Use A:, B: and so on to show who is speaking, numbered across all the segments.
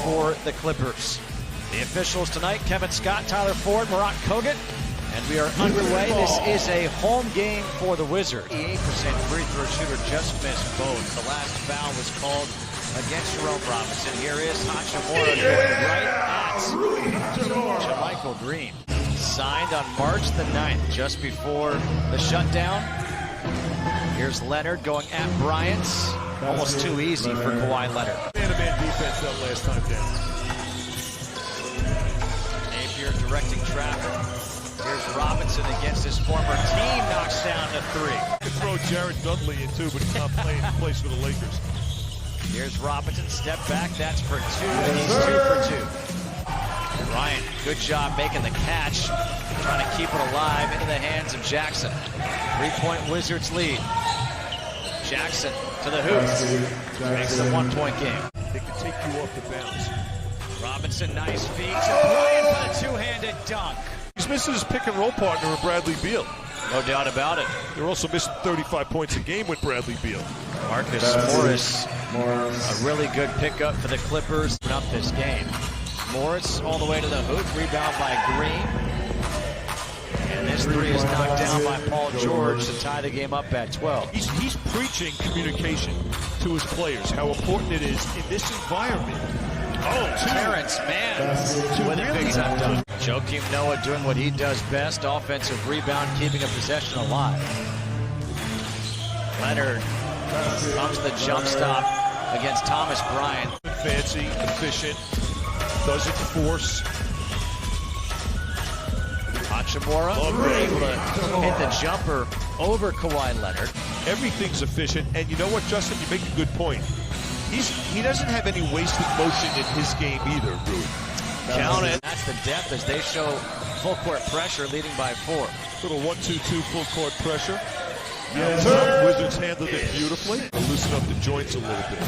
A: for the Clippers. The officials tonight, Kevin Scott, Tyler Ford, Murat Kogut, and we are underway. This is a home game for the Wizards. 88% free throw shooter just missed both. The last foul was called against Jerome Robinson. Here is Hachimura going right at JaMychal Green. Signed on March the 9th, just before the shutdown. Here's Leonard going at Bryant. Almost too easy for Kawhi Leonard.
B: Man-to-man defense that last time down.
A: Napier directing traffic. Here's Robinson against his former team, knocks down to three.
B: You could throw Jared Dudley in too, but he's not playing in place for the Lakers.
A: Here's Robinson, step back, that's for two, and he's 2 for 2. Bryant, good job making the catch, trying to keep it alive into the hands of Jackson. 3-point Wizards lead. Jackson to the hoop, makes it a 1-point game.
B: They can take you off the bounce.
A: Robinson, nice feed to Bryant for the two-handed dunk.
B: He's missing his pick and roll partner in Bradley Beal.
A: No doubt about it.
B: They're also missing 35 points a game with Bradley Beal.
A: Marcus Morris, a really good pickup for the Clippers up this game. Morris all the way to the hoop, rebound by Green. And this three is knocked down by Paul George to tie the game up at 12.
B: He's preaching communication to his players, how important it is in this environment.
A: Oh, Terrence Mann with a big time dunk. Joakim Noah doing what he does best, offensive rebound, keeping a possession alive. Leonard comes the jump stop against Thomas Bryant.
B: Fancy, efficient, doesn't force.
A: Hachimura able to hit the jumper over Kawhi Leonard.
B: Everything's efficient, and you know what, Justin? You make a good point. He doesn't have any wasted motion in his game either, Rude.
A: Count it. That's the depth as they show full court pressure, leading by 4.
B: Little 1-2-2 full court pressure. The Wizards handled it beautifully. Loosen up the joints a little bit.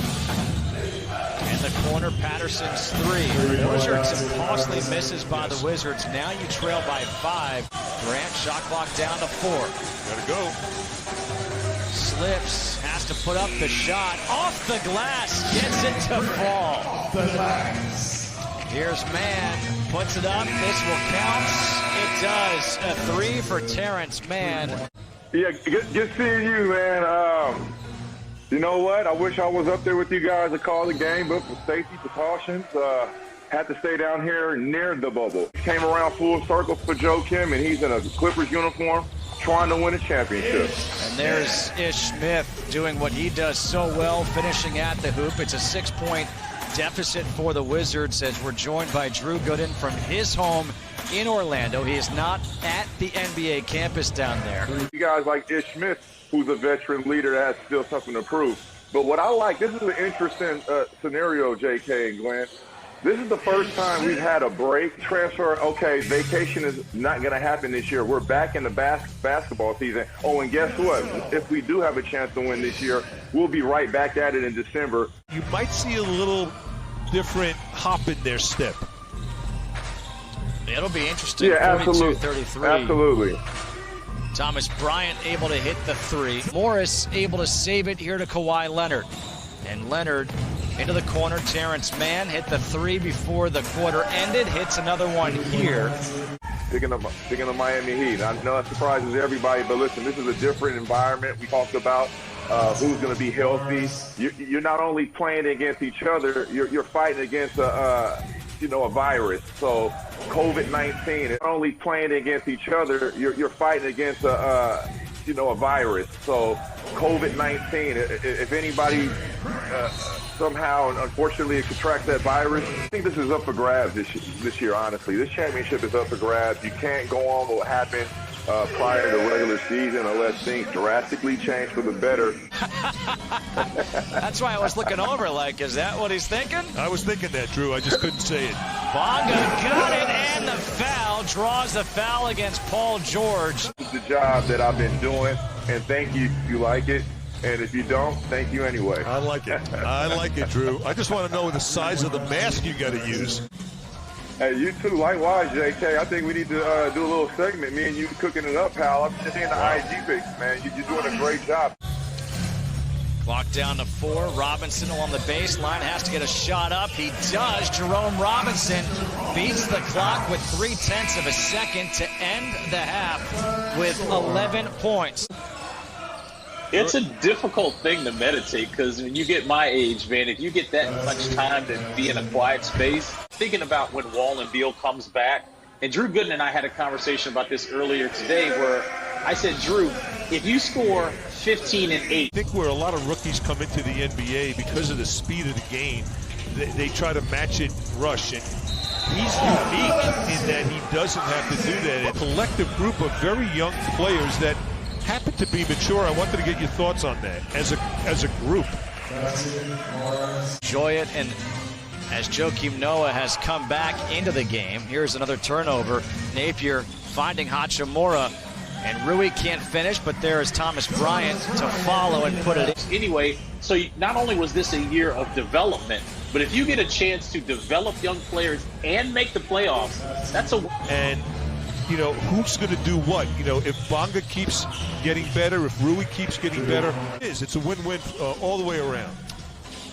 A: In the corner, Patterson's three. Wizards and costly misses by the Wizards. Now you trail by 5. Grant shot clock down to 4.
B: Gotta go.
A: Slips, has to put up the shot. Off the glass, gets it to fall. Here's Mann, puts it up. This will count. It does. A 3 for Terrence Mann.
C: Yeah, good seeing you, man. You know what? I wish I was up there with you guys to call the game, but for safety precautions, had to stay down here near the bubble. Came around full circle for Joakim, and he's in a Clippers uniform trying to win a championship.
A: And there's Ish Smith doing what he does so well, finishing at the hoop. It's a 6-point deficit for the Wizards as we're joined by Drew Gooden from his home in Orlando. He is not at the NBA campus down there.
C: You guys like Ish Smith, who's a veteran leader that has still something to prove. But what I like, this is an interesting scenario, JK and Glenn. This is the first time we've had a break. Transfer, okay, vacation is not going to happen this year. We're back in the basketball season. Oh, and guess what? If we do have a chance to win this year, we'll be right back at it in December.
B: You might see a little different hop in their step.
A: It'll be interesting.
C: Yeah, absolutely.
A: 42-33.
C: Absolutely.
A: Thomas Bryant able to hit the 3. Morris able to save it here to Kawhi Leonard. And Leonard into the corner. Terrence Mann hit the 3 before the quarter ended. Hits another one here.
C: Picking up Miami Heat. I know that surprises everybody, but listen, this is a different environment. We talked about who's going to be healthy. You're not only playing against each other, you're fighting against a virus. So COVID-19, not only playing against each other, you're fighting against a virus. So COVID-19, if anybody somehow, unfortunately, contracts that virus, I think this is up for grabs this year, honestly. This championship is up for grabs. You can't go on what happened prior to regular season unless things drastically change for the better.
A: That's why I was looking over like, is that what he's thinking?
B: I was thinking that, Drew. I just couldn't say it.
A: Bonga got it, and the foul. Draws the foul against Paul George.
C: It's the job that I've been doing, and thank you if you like it. And if you don't, thank you anyway.
B: I like it. I like it, Drew. I just want to know the size of the mask you got to use.
C: Hey, you too. Likewise, JK. I think we need to do a little segment. Me and you cooking it up, pal. I'm just seeing the IG pics, man. You're doing a great job.
A: Clock down to 4. Robinson along the baseline has to get a shot up. He does. Jerome Robinson beats the clock with 0.3 of a second to end the half with 11 points.
D: It's a difficult thing to meditate because when you get my age, man, if you get that much time to be in a quiet space, thinking about when Wallen Beal comes back, and Drew Gooden and I had a conversation about this earlier today where I said, Drew, if you score 15 and 8.
B: I think where a lot of rookies come into the NBA because of the speed of the game, they try to match it rush. And he's unique in that he doesn't have to do that. A collective group of very young players that happen to be mature. I wanted to get your thoughts on that as a group.
A: Enjoy it, and as Joakim Noah has come back into the game, here's another turnover. Napier finding Hachimura, and Rui can't finish, but there is Thomas Bryant to follow and put it in.
D: Anyway, so not only was this a year of development, but if you get a chance to develop young players and make the playoffs, that's a...
B: And, you know, who's going to do what? You know, if Bonga keeps getting better, if Rui keeps getting better, it's a win-win all the way around.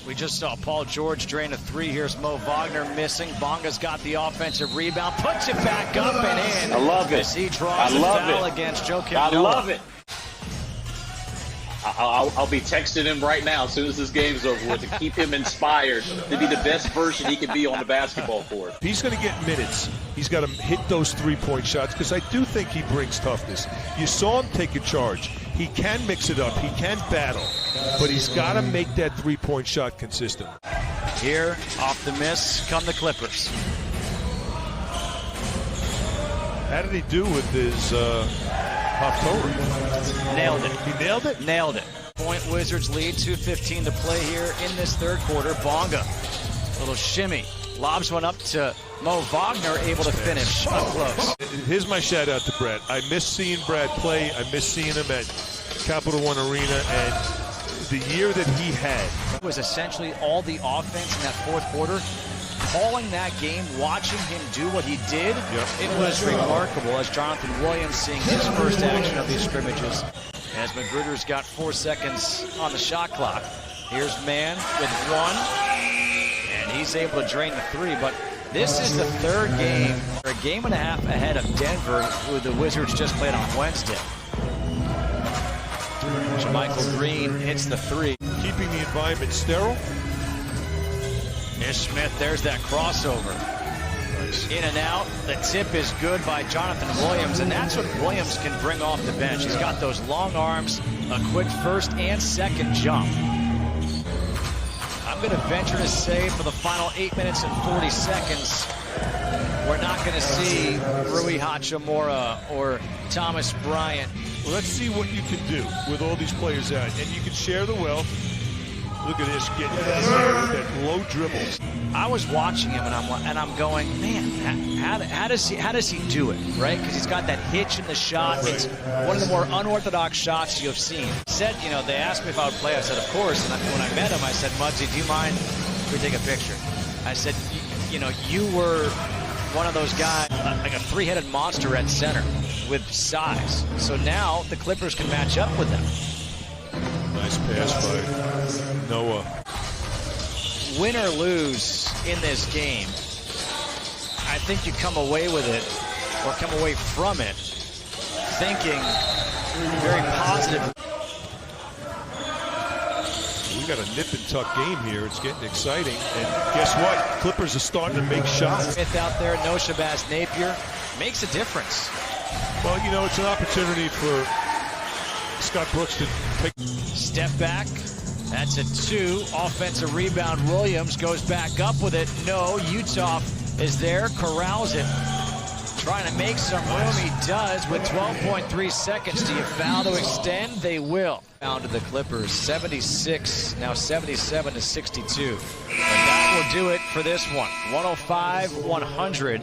A: We just saw Paul George drain a 3. Here's Mo Wagner missing. Bonga's got the offensive rebound, puts it back up and in.
D: I love it.
A: As he draws a foul against Joakim Noah.
D: I love it. I'll be texting him right now as soon as this game's over with to keep him inspired to be the best version he can be on the basketball court.
B: He's going to get minutes. He's got to hit those three-point shots because I do think he brings toughness. You saw him take a charge. He can mix it up. He can battle, but he's got to make that three-point shot consistent.
A: Here, off the miss, come the Clippers.
B: How did he do with his Haftorah?
A: Nailed it.
B: He nailed it?
A: Nailed it. Point Wizards lead, 2:15 to play here in this third quarter. Bonga, little shimmy, lobs one up to Mo Wagner, able to finish up close.
B: Here's my shout out to Brad. I miss seeing Brad play. I miss seeing him at Capital One Arena, and the year that he had.
A: It was essentially all the offense in that fourth quarter. Calling that game, watching him do what he did, It was remarkable as Jonathan Williams seeing his first action of these scrimmages. As Magruder's got 4 seconds on the shot clock. Here's Mann with 1, and he's able to drain the 3, but this is the third game, or a game and a half ahead of Denver, who the Wizards just played on Wednesday. JaMychal Green hits the 3.
B: Keeping the environment sterile.
A: Ish Smith, there's that crossover. In and out. The tip is good by Jonathan Williams, and that's what Williams can bring off the bench. He's got those long arms, a quick first and second jump. I'm going to venture to say for the final 8 minutes and 40 seconds, we're not going to see Rui Hachimura or Thomas Bryant.
B: Well, let's see what you can do with all these players out, and you can share the wealth. Look at this, getting that low dribbles.
A: I was watching him, and I'm going, man, how does he do it, right? Because he's got that hitch in the shot. Right. It's one of the more unorthodox shots you have seen. Said, you know, they asked me if I would play. I said, of course. And when I met him, I said, Muggsy, do you mind if we take a picture? I said, you know, you were one of those guys, like a three-headed monster at center with size. So now the Clippers can match up with them.
B: Nice pass by Noah.
A: Win or lose in this game, I think you come away with it, or come away from it, thinking very positive.
B: We got a nip and tuck game here. It's getting exciting. And guess what? Clippers are starting to make shots.
A: Smith out there, no Shabazz Napier, makes a difference.
B: Well, you know, it's an opportunity for Scott Brooks to take.
A: Step back. That's a 2. Offensive rebound. Williams goes back up with it. No, Utah is there, corrals it. Trying to make some room. He does with 12.3 seconds. Do you foul to extend? They will. Down to the Clippers, 76, now 77 to 62. But that will do it for this one. 105-100.